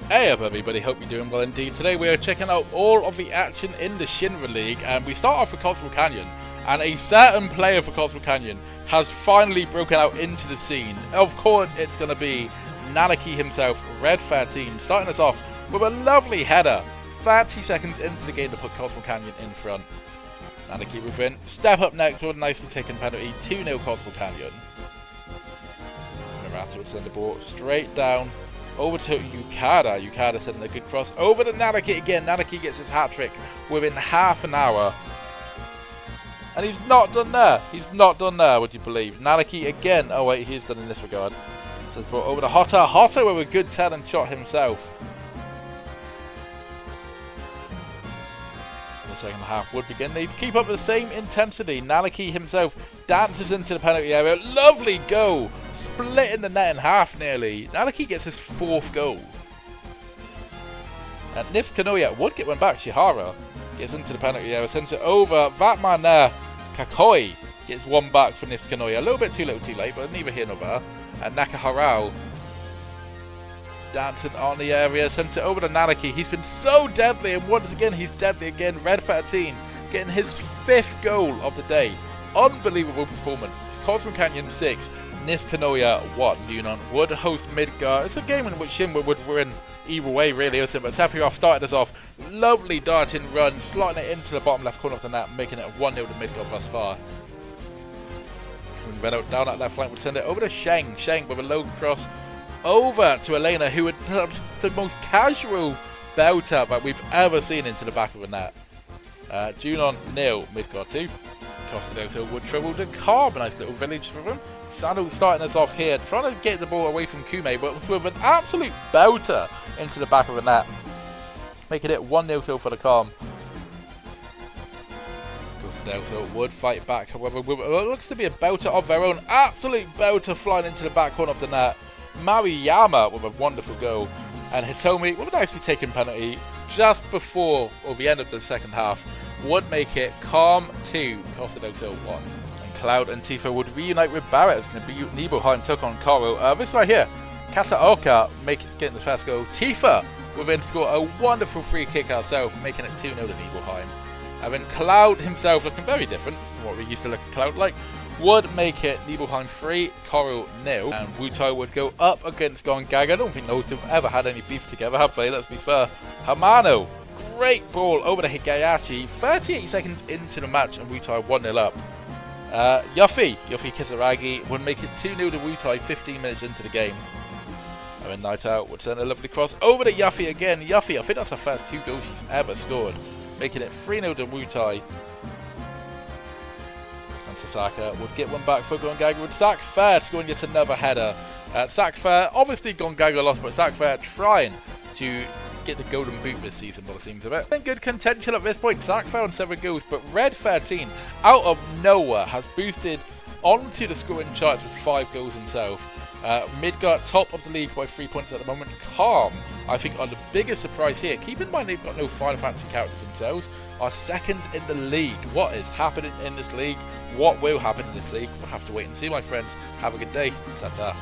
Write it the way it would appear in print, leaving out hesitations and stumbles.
Hey up everybody, hope you're doing well indeed. Today we are checking out all of the action in the Shinra League, and we start off with Cosmo Canyon, and a certain player for Cosmo Canyon has finally broken out into the scene. Of course it's going to be Nanaki himself, Red 13, starting us off with a lovely header, 30 seconds into the game to put Cosmo Canyon in front. Nanaki within, step up next with a nicely taken penalty, 2-0 Cosmo Canyon. Murata would send the ball straight down over to Yukada. Yukada sending a good cross over to Nanaki again. Nanaki gets his hat-trick within half an hour. And he's not done there. He's not done there, would you believe? Nanaki again. Oh wait, he's done in this regard. Sends the ball over to Hotta. Hotta with a good talent shot himself. The second half would begin. They keep up the same intensity. Nanaki himself dances into the penalty area. Lovely goal. Splitting the net in half nearly. Nanaki gets his 4th goal. And Nifs Kanoya would get one back. Shihara gets into the penalty area, sends it over. That man there, Kakoi, gets one back for Nifs Kanoya. A little bit too little too late, but neither here nor there. And Nakaharao dancing on the area, sends it over to Nanaki. He's been so deadly, and once again he's deadly again. Red 13 getting his 5th goal of the day. Unbelievable performance. It's Cosmo Canyon 6. Nifs Kanoya 1. Yunnan would host Midgar. It's a game in which Shinra would win either way, really, isn't it? But Sephiroth started us off. Lovely darting run, slotting it into the bottom left corner of the net, making it 1-0 to Midgar thus far. Renault down that left flank would send it over to Sheng. Sheng with a low cross over to Elena, who would the most casual belter that we've ever seen into the back of the net. Junon 0, Midgar 2. Costa would travel to Carb, a nice little village for them. Sandal starting us off here, trying to get the ball away from Kume, but with an absolute belter into the back of the net, making it 1-0 for the Calm. Costa would fight back, however, with what looks to be a belter of their own. Absolute belter flying into the back corner of the net. Maruyama with a wonderful goal, and Hitomi with a nicely taken penalty just before or the end of the second half would make it Calm 2, Costa del Sol 1. And Cloud and Tifa would reunite with Barrett as Nibelheim took on Koro. This right here, Kataoka getting the first goal. Tifa would then score a wonderful free kick herself, making it 2-0 to Nibelheim. And then Cloud himself, looking very different from what we used to look at Cloud like, would make it Nibelheim 3, Koro 0. And Wutai would go up against Gongaga. I don't think those two have ever had any beef together, have they? Let's be fair. Hamano, great ball over to Higayashi. 38 seconds into the match and Wutai 1-0 up. Yuffie Kisaragi would make it 2-0 to Wutai 15 minutes into the game. And then Night Out would send a lovely cross over to Yuffie again. Yuffie, I think that's her first 2 goals she's ever scored, making it 3-0 to Wutai. And Tasaka would get one back for Gongaga with Sack Fair scoring yet another header. Sack Fair, obviously Gongaga lost, but Sack Fair trying to get the golden boot this season by the seems of it. In good contention at this point, Sack Fair on 7 goals, but Red 13 out of nowhere has boosted onto the scoring charts with 5 goals himself. Midgar top of the league by 3 points at the moment. Calm, I think, are the biggest surprise here. Keep in mind they've got no Final Fantasy characters themselves. Are second in the league. What is happening in this league? What will happen in this league? We'll have to wait and see, my friends. Have a good day. Ta-ta.